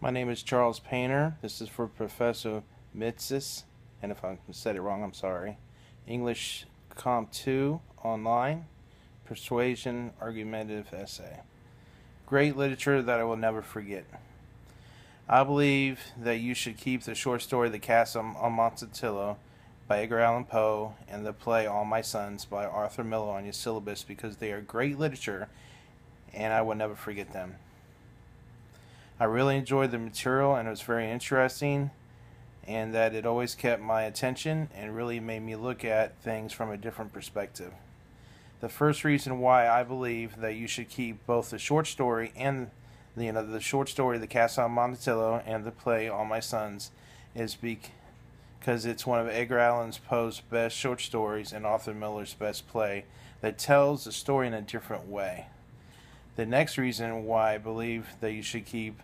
My name is Charles Painter. This is for Professor Mitsis, and if I said it wrong, I'm sorry. English Comp 2 online, Persuasion Argumentative Essay. Great literature that I will never forget. I believe that you should keep the short story The Castle on Monticello by Edgar Allan Poe and the play All My Sons by Arthur Miller on your syllabus because they are great literature and I will never forget them. I really enjoyed the material and it was very interesting, and that it always kept my attention and really made me look at things from a different perspective. The first reason why I believe that you should keep both the short story and the short story The Castle on Monticello and the play All My Sons is because it's one of Edgar Allan Poe's best short stories and Arthur Miller's best play that tells the story in a different way. The next reason why I believe that you should keep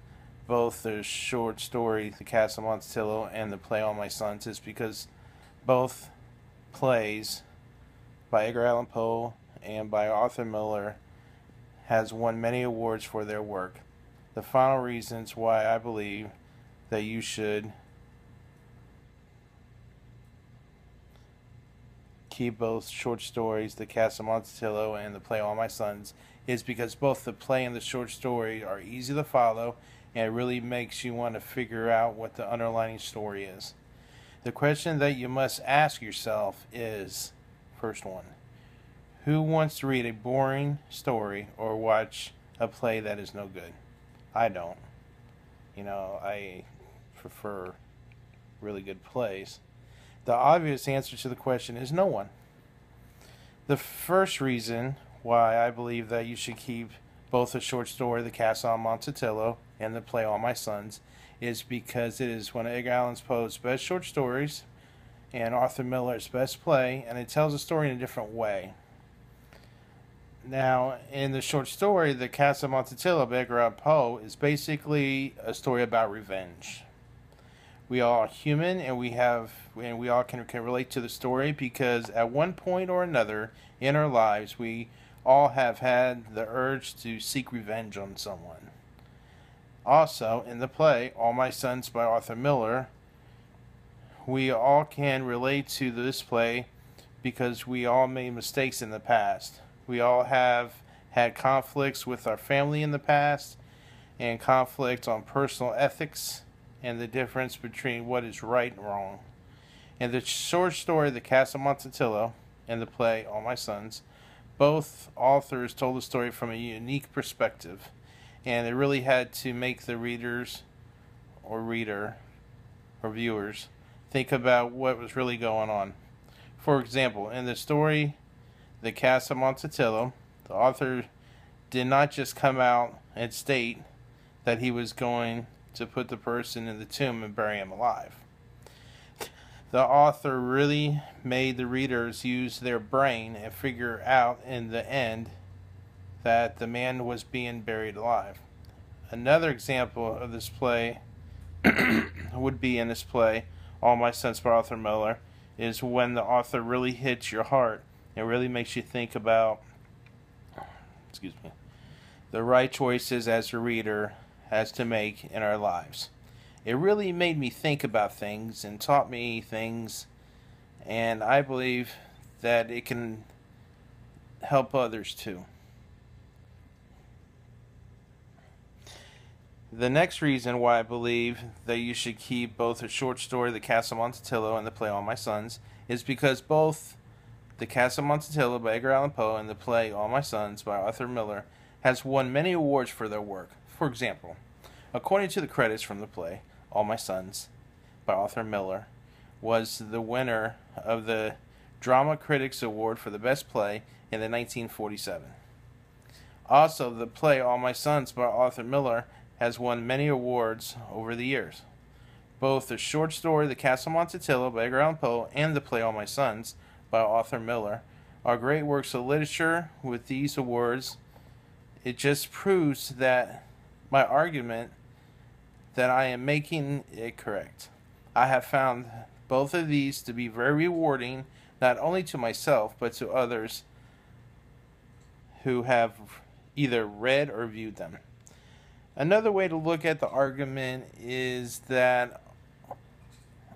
both the short story The Castle on Monticello and the play All My Sons is because both plays by Edgar Allan Poe and by Arthur Miller has won many awards for their work. The final reasons why I believe that you should keep both short stories, The Castle on Monticello and the play All My Sons, is because both the play and the short story are easy to follow and it really makes you want to figure out what the underlying story is. The question that you must ask yourself is, first one, who wants to read a boring story or watch a play that is no good? I don't. I prefer really good plays. The obvious answer to the question is no one. The first reason why I believe that you should keep both the short story The Castle on Monticello and the play All My Sons is because it is one of Edgar Allan Poe's best short stories and Arthur Miller's best play, and it tells a story in a different way. Now, in the short story, The Castle on Monticello by Edgar Allan Poe is basically a story about revenge. We all are human, and we all can relate to the story because at one point or another in our lives, we all have had the urge to seek revenge on someone. Also, in the play All My Sons by Arthur Miller, we all can relate to this play because we all made mistakes in the past. We all have had conflicts with our family in the past and conflict on personal ethics and the difference between what is right and wrong. In the short story The Castle on Monticello and the play All My Sons, both authors told the story from a unique perspective, and they really had to make the readers or viewers think about what was really going on. For example, in the story The Castle on Monticello, the author did not just come out and state that he was going to put the person in the tomb and bury him alive. The author really made the readers use their brain and figure out in the end that the man was being buried alive. Another example of this play would be in this play, All My Sons by Arthur Miller, is when the author really hits your heart and really makes you think about the right choices as a reader has to make in our lives. It really made me think about things and taught me things, and I believe that it can help others too. The next reason why I believe that you should keep both the short story The Castle on Monticello and the play All My Sons is because both The Castle on Monticello by Edgar Allan Poe and the play All My Sons by Arthur Miller has won many awards for their work. For example, according to the credits from the play, All My Sons by Arthur Miller was the winner of the Drama Critics Award for the Best Play in 1947. Also, the play All My Sons by Arthur Miller has won many awards over the years. Both the short story The Castle on Monticello by Edgar Allan Poe and the play All My Sons by Arthur Miller are great works of literature. With these awards, it just proves that my argument that I am making it correct. I have found both of these to be very rewarding, not only to myself, but to others who have either read or viewed them. Another way to look at the argument is that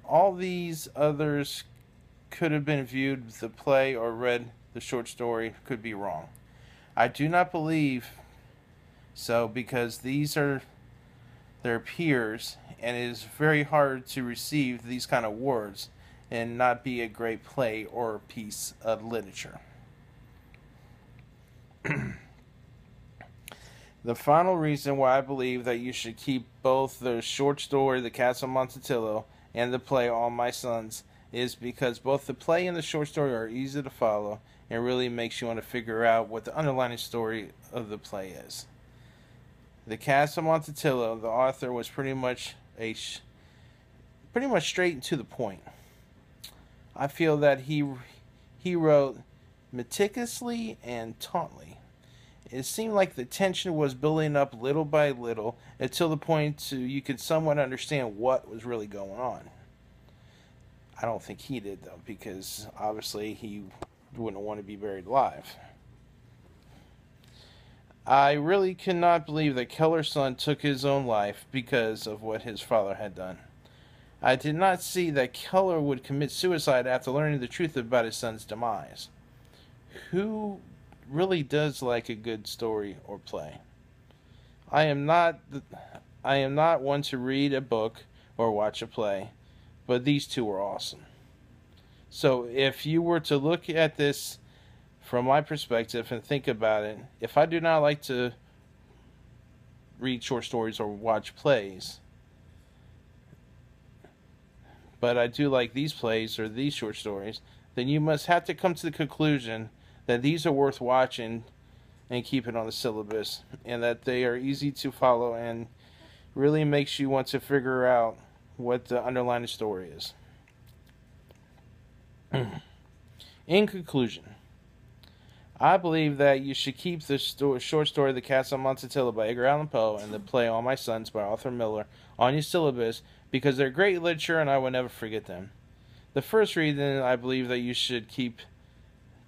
all these others could have been viewed the play or read the short story could be wrong. I do not believe so, because these are their peers, and it is very hard to receive these kind of words and not be a great play or piece of literature. The final reason why I believe that you should keep both the short story, The Castle Monticello, and the play, All My Sons, is because both the play and the short story are easy to follow and really makes you want to figure out what the underlying story of the play is. The Castle Monticello, the author was pretty much straight and to the point. I feel that he wrote meticulously and tautly. It seemed like the tension was building up little by little until the point you could somewhat understand what was really going on. I don't think he did, though, because obviously he wouldn't want to be buried alive. I really cannot believe that Keller's son took his own life because of what his father had done. I did not see that Keller would commit suicide after learning the truth about his son's demise. Who really does like a good story or play? I am not one to read a book or watch a play, but these two are awesome. So if you were to look at this from my perspective and think about it, if I do not like to read short stories or watch plays, but I do like these plays or these short stories, then you must have to come to the conclusion that these are worth watching and keeping on the syllabus, and that they are easy to follow and really makes you want to figure out what the underlying story is. In conclusion, I believe that you should keep the short story The Castle Monticello by Edgar Allan Poe and the play All My Sons by Arthur Miller on your syllabus because they're great literature and I will never forget them. The first reason I believe that you should keep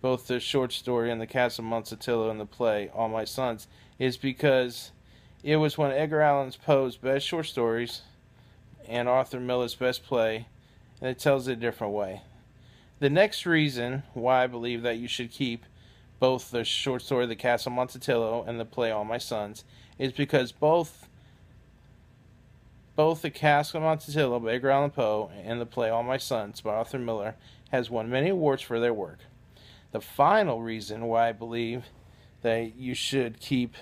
both the short story and The Castle Monticello and the play All My Sons is because it was one of Edgar Allan Poe's best short stories and Arthur Miller's best play, and it tells it a different way. The next reason why I believe that you should keep both the short story The Castle Monticello and the play All My Sons is because both The Castle Monticello by Edgar Allan Poe and the play All My Sons by Arthur Miller has won many awards for their work. The final reason why I believe that you should keep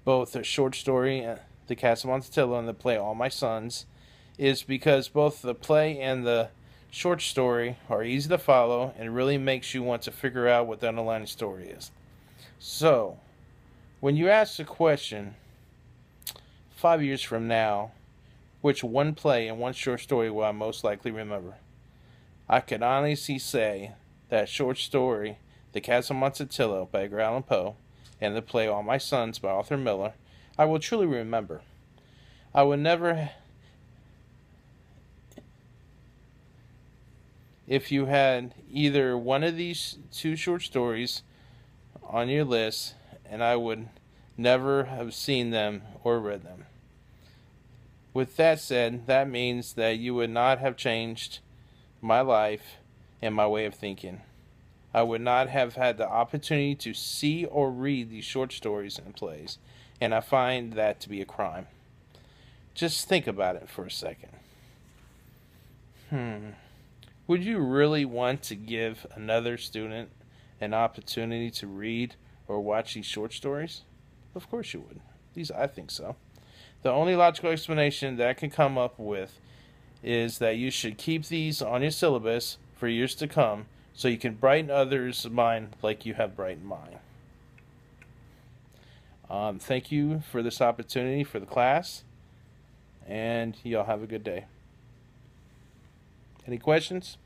both the short story The Castle Monticello and the play All My Sons is because both the play and the short story are easy to follow and really makes you want to figure out what the underlying story is. So, when you ask the question, 5 years from now, which one play and one short story will I most likely remember? I can honestly say that short story, The Castle Monticello by Edgar Allan Poe, and the play All My Sons by Arthur Miller, I will truly remember. I would never... If you had either one of these two short stories on your list, and I would never have seen them or read them. With that said, that means that you would not have changed my life and my way of thinking. I would not have had the opportunity to see or read these short stories and plays, and I find that to be a crime. Just think about it for a second. Would you really want to give another student an opportunity to read or watch these short stories? Of course you would. I think so. The only logical explanation that I can come up with is that you should keep these on your syllabus for years to come so you can brighten others' mind like you have brightened mine. Thank you for this opportunity for the class, and y'all have a good day. Any questions?